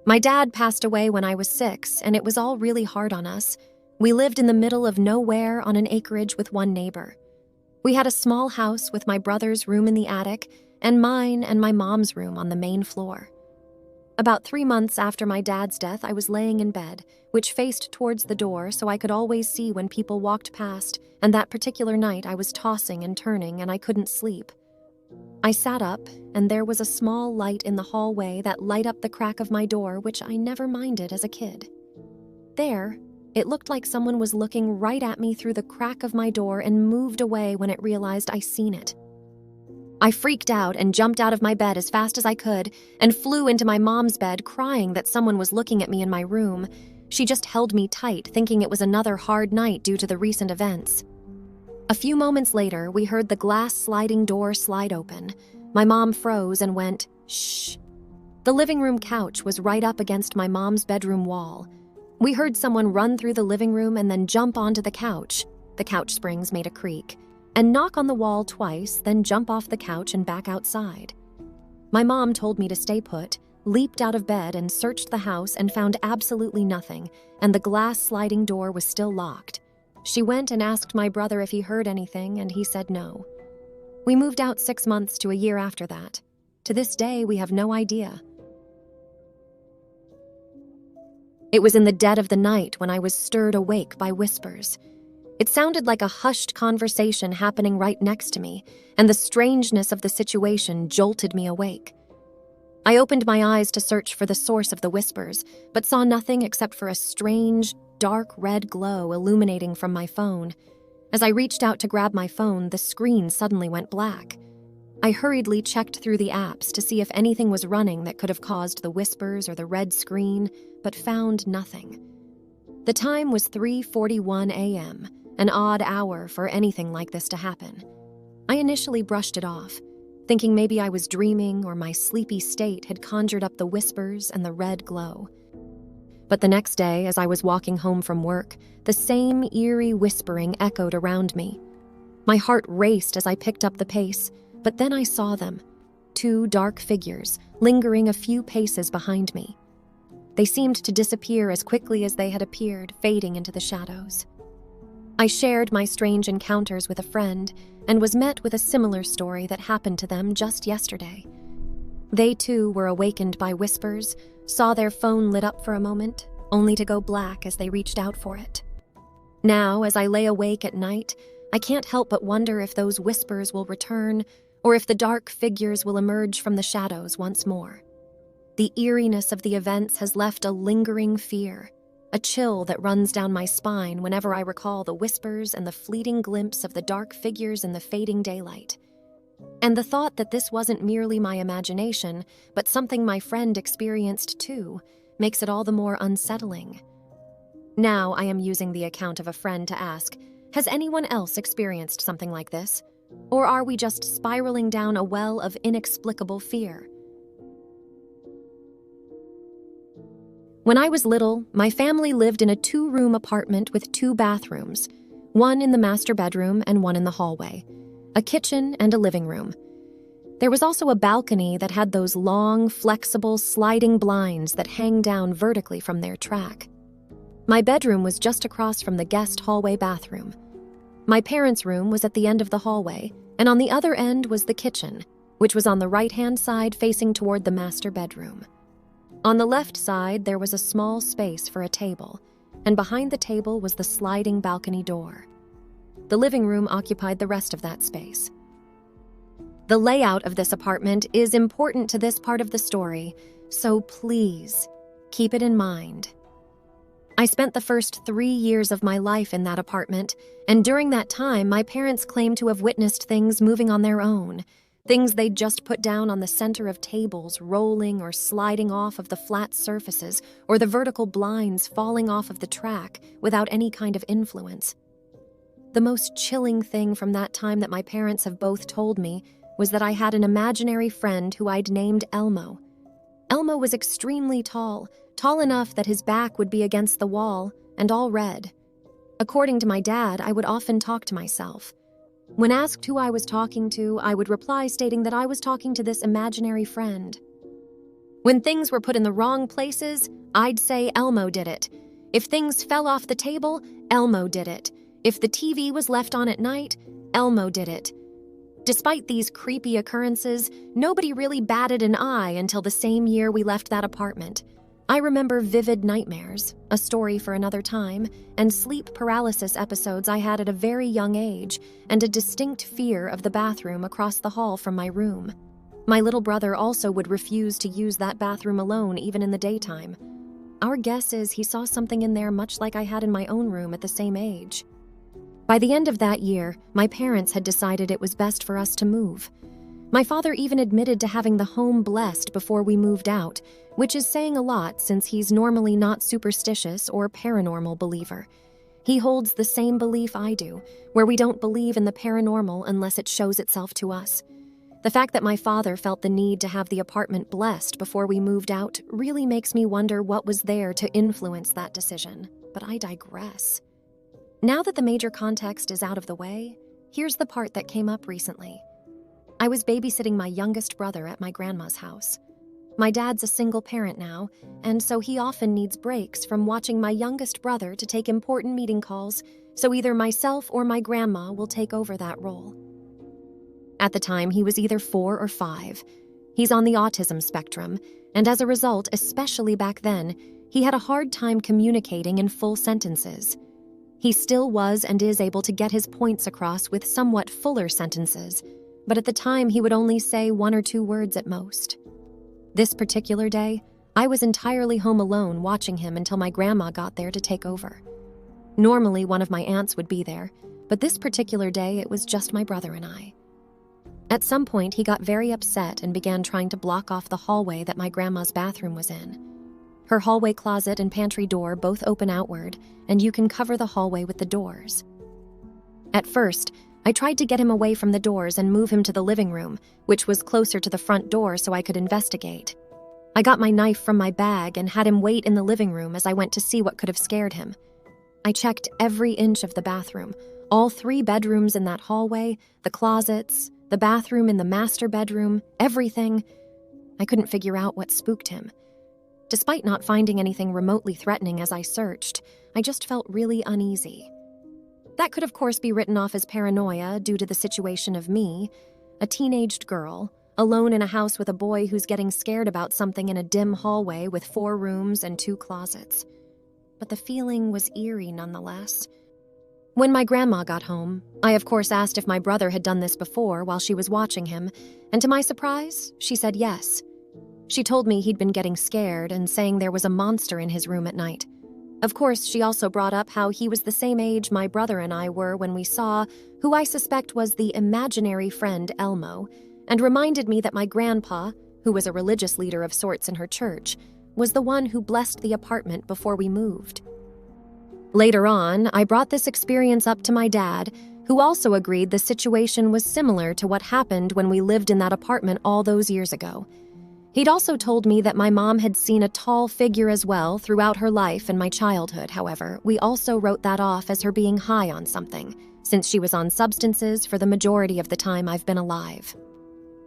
My dad passed away when I was 6, and it was all really hard on us. We lived in the middle of nowhere on an acreage with one neighbor. We had a small house with my brother's room in the attic and mine and my mom's room on the main floor. About 3 months after my dad's death, I was laying in bed, which faced towards the door so I could always see when people walked past, and that particular night I was tossing and turning and I couldn't sleep. I sat up, and there was a small light in the hallway that lit up the crack of my door, which I never minded as a kid. There, it looked like someone was looking right at me through the crack of my door and moved away when it realized I seen it. I freaked out and jumped out of my bed as fast as I could and flew into my mom's bed crying that someone was looking at me in my room. She just held me tight, thinking it was another hard night due to the recent events. A few moments later, we heard the glass sliding door slide open. My mom froze and went, "Shh." The living room couch was right up against my mom's bedroom wall. We heard someone run through the living room and then jump onto the couch. The couch springs made a creak. And knock on the wall twice, then jump off the couch and back outside. My mom told me to stay put, leaped out of bed and searched the house and found absolutely nothing, and the glass sliding door was still locked. She went and asked my brother if he heard anything, and he said no. We moved out 6 months to a year after that. To this day, we have no idea. It was in the dead of the night when I was stirred awake by whispers. It sounded like a hushed conversation happening right next to me, and the strangeness of the situation jolted me awake. I opened my eyes to search for the source of the whispers, but saw nothing except for a strange, dark red glow illuminating from my phone. As I reached out to grab my phone, the screen suddenly went black. I hurriedly checked through the apps to see if anything was running that could have caused the whispers or the red screen, but found nothing. The time was 3:41 a.m., an odd hour for anything like this to happen. I initially brushed it off, thinking maybe I was dreaming or my sleepy state had conjured up the whispers and the red glow. But the next day, as I was walking home from work, the same eerie whispering echoed around me. My heart raced as I picked up the pace, but then I saw them, 2 dark figures, lingering a few paces behind me. They seemed to disappear as quickly as they had appeared, fading into the shadows. I shared my strange encounters with a friend and was met with a similar story that happened to them just yesterday. They too were awakened by whispers, saw their phone lit up for a moment, only to go black as they reached out for it. Now, as I lay awake at night, I can't help but wonder if those whispers will return or if the dark figures will emerge from the shadows once more. The eeriness of the events has left a lingering fear, a chill that runs down my spine whenever I recall the whispers and the fleeting glimpse of the dark figures in the fading daylight. And the thought that this wasn't merely my imagination, but something my friend experienced too, makes it all the more unsettling. Now I am using the account of a friend to ask, has anyone else experienced something like this? Or are we just spiraling down a well of inexplicable fear? When I was little, my family lived in a 2-room apartment with 2 bathrooms, one in the master bedroom and one in the hallway, a kitchen and a living room. There was also a balcony that had those long, flexible, sliding blinds that hang down vertically from their track. My bedroom was just across from the guest hallway bathroom. My parents' room was at the end of the hallway, and on the other end was the kitchen, which was on the right-hand side facing toward the master bedroom. On the left side, there was a small space for a table, and behind the table was the sliding balcony door. The living room occupied the rest of that space. The layout of this apartment is important to this part of the story, so please keep it in mind. I spent the first 3 years of my life in that apartment, and during that time, my parents claimed to have witnessed things moving on their own, things they'd just put down on the center of tables, rolling or sliding off of the flat surfaces, or the vertical blinds falling off of the track without any kind of influence. The most chilling thing from that time that my parents have both told me was that I had an imaginary friend who I'd named Elmo. Elmo was extremely tall enough that his back would be against the wall, and all red. According to my dad, I would often talk to myself. When asked who I was talking to, I would reply stating that I was talking to this imaginary friend. When things were put in the wrong places, I'd say Elmo did it. If things fell off the table, Elmo did it. If the TV was left on at night, Elmo did it. Despite these creepy occurrences, nobody really batted an eye until the same year we left that apartment. I remember vivid nightmares, a story for another time, and sleep paralysis episodes I had at a very young age, and a distinct fear of the bathroom across the hall from my room. My little brother also would refuse to use that bathroom alone even in the daytime. Our guess is he saw something in there much like I had in my own room at the same age. By the end of that year, my parents had decided it was best for us to move. My father even admitted to having the home blessed before we moved out, which is saying a lot since he's normally not superstitious or paranormal believer. He holds the same belief I do, where we don't believe in the paranormal unless it shows itself to us. The fact that my father felt the need to have the apartment blessed before we moved out really makes me wonder what was there to influence that decision, but I digress. Now that the major context is out of the way, here's the part that came up recently. I was babysitting my youngest brother at my grandma's house. My dad's a single parent now, and so he often needs breaks from watching my youngest brother to take important meeting calls, so either myself or my grandma will take over that role. At the time, he was either 4 or 5. He's on the autism spectrum, and as a result, especially back then, he had a hard time communicating in full sentences. He still was and is able to get his points across with somewhat fuller sentences, but at the time he would only say 1 or 2 words at most. This particular day, I was entirely home alone watching him until my grandma got there to take over. Normally, one of my aunts would be there, but this particular day it was just my brother and I. At some point, he got very upset and began trying to block off the hallway that my grandma's bathroom was in. Her hallway closet and pantry door both open outward, and you can cover the hallway with the doors. At first, I tried to get him away from the doors and move him to the living room, which was closer to the front door so I could investigate. I got my knife from my bag and had him wait in the living room as I went to see what could have scared him. I checked every inch of the bathroom, all 3 bedrooms in that hallway, the closets, the bathroom in the master bedroom, everything. I couldn't figure out what spooked him. Despite not finding anything remotely threatening as I searched, I just felt really uneasy. That could of course be written off as paranoia due to the situation of me, a teenaged girl, alone in a house with a boy who's getting scared about something in a dim hallway with 4 rooms and 2 closets. But the feeling was eerie nonetheless. When my grandma got home, I of course asked if my brother had done this before while she was watching him, and to my surprise, she said yes. She told me he'd been getting scared and saying there was a monster in his room at night. Of course, she also brought up how he was the same age my brother and I were when we saw who I suspect was the imaginary friend Elmo, and reminded me that my grandpa, who was a religious leader of sorts in her church, was the one who blessed the apartment before we moved. Later on, I brought this experience up to my dad, who also agreed the situation was similar to what happened when we lived in that apartment all those years ago. He'd also told me that my mom had seen a tall figure as well throughout her life and my childhood. However, we also wrote that off as her being high on something, since she was on substances for the majority of the time I've been alive.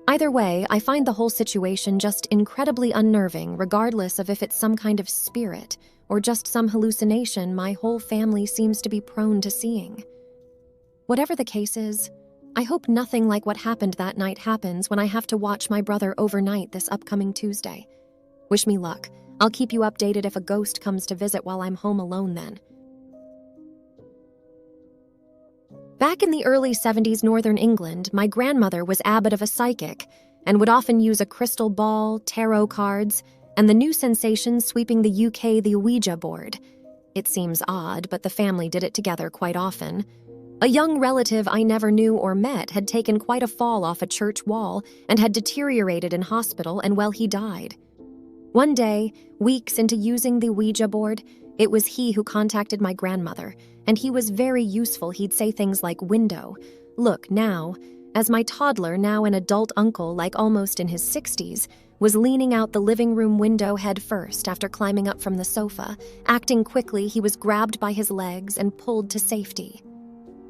Either way, I find the whole situation just incredibly unnerving, regardless of if it's some kind of spirit or just some hallucination my whole family seems to be prone to seeing. Whatever the case is, I hope nothing like what happened that night happens when I have to watch my brother overnight this upcoming Tuesday. Wish me luck. I'll keep you updated if a ghost comes to visit while I'm home alone then. Back in the early 70s Northern England, my grandmother was abbot of a psychic and would often use a crystal ball, tarot cards, and the new sensation sweeping the UK, the Ouija board. It seems odd, but the family did it together quite often. A young relative I never knew or met had taken quite a fall off a church wall and had deteriorated in hospital, and well, he died. One day, weeks into using the Ouija board, it was he who contacted my grandmother, and he was very useful. He'd say things like window, look now, as my toddler, now an adult uncle like almost in his 60s, was leaning out the living room window head first after climbing up from the sofa. Acting quickly, he was grabbed by his legs and pulled to safety.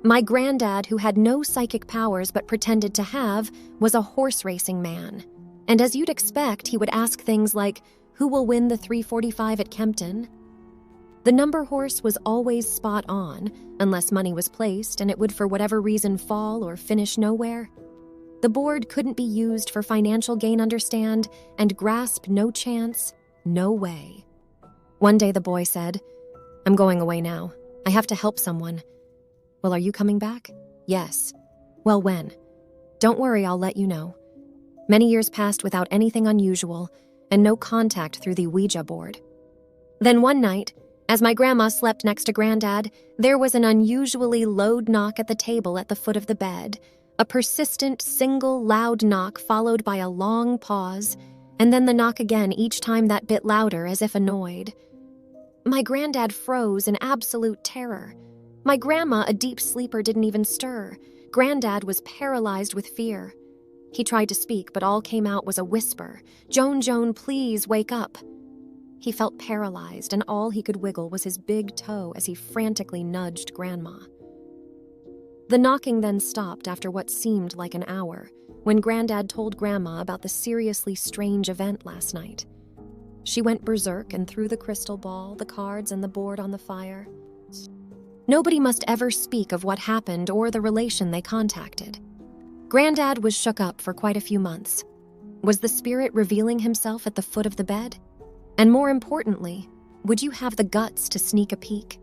My granddad, who had no psychic powers but pretended to have, was a horse racing man. And as you'd expect, he would ask things like, who will win the 345 at Kempton? The number horse was always spot on, unless money was placed and it would for whatever reason fall or finish nowhere. The board couldn't be used for financial gain, understand, and grasp no chance, no way. One day the boy said, I'm going away now. I have to help someone. Well, are you coming back? Yes. Well, when? Don't worry, I'll let you know. Many years passed without anything unusual, and no contact through the Ouija board. Then one night, as my grandma slept next to Granddad, there was an unusually low knock at the table at the foot of the bed, a persistent, single, loud knock followed by a long pause, and then the knock again, each time that bit louder, as if annoyed. My Granddad froze in absolute terror. My grandma, a deep sleeper, didn't even stir. Granddad was paralyzed with fear. He tried to speak, but all came out was a whisper. Joan, Joan, please wake up. He felt paralyzed, and all he could wiggle was his big toe as he frantically nudged Grandma. The knocking then stopped after what seemed like an hour, when Granddad told Grandma about the seriously strange event last night. She went berserk and threw the crystal ball, the cards, and the board on the fire. Nobody must ever speak of what happened or the relation they contacted. Granddad was shook up for quite a few months. Was the spirit revealing himself at the foot of the bed? And more importantly, would you have the guts to sneak a peek?